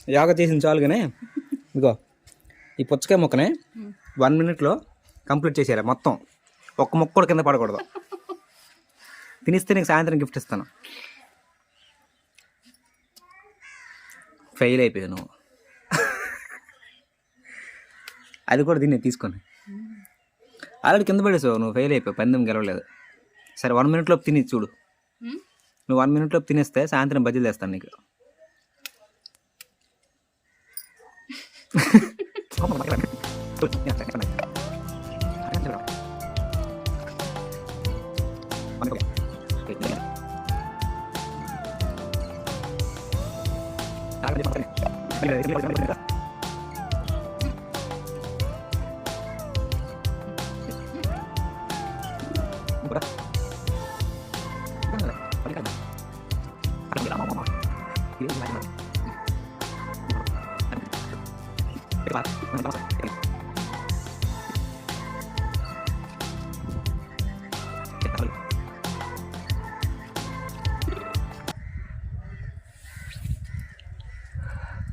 యోగా చేసింది చాలు కానీ ఇదిగో ఈ పుచ్చకాయ ముక్కని 1 minute కంప్లీట్ చేసేయాలి మొత్తం. ఒక్క ముక్క కూడా కింద పడకూడదు. తినిస్తే నీకు సాయంత్రం గిఫ్ట్ ఇస్తాను. ఫెయిల్ అయిపోయావు నువ్వు. అది కూడా దీన్ని తీసుకొని ఆల్రెడీ కింద పడేసావు. నువ్వు ఫెయిల్ అయిపోయావు, పందెం గెలవలేదు. సరే 1 minute లోపు తిని చూడు. నువ్వు 1 minute లోపు తినేస్తే సాయంత్రం బజ్జీలు తెస్తాను నీకు.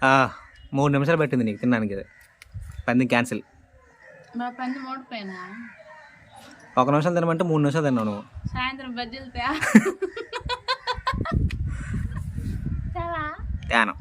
ఆ 3 నిమిషాలు పట్టింది నీకు తినడానికి. అది పంది క్యాన్సిల్. ఒక నిమిషం తినమంటే 3 నిమిషాలు తిన్నావు నువ్వు. సాయంత్రం బజ్జీలు తేను.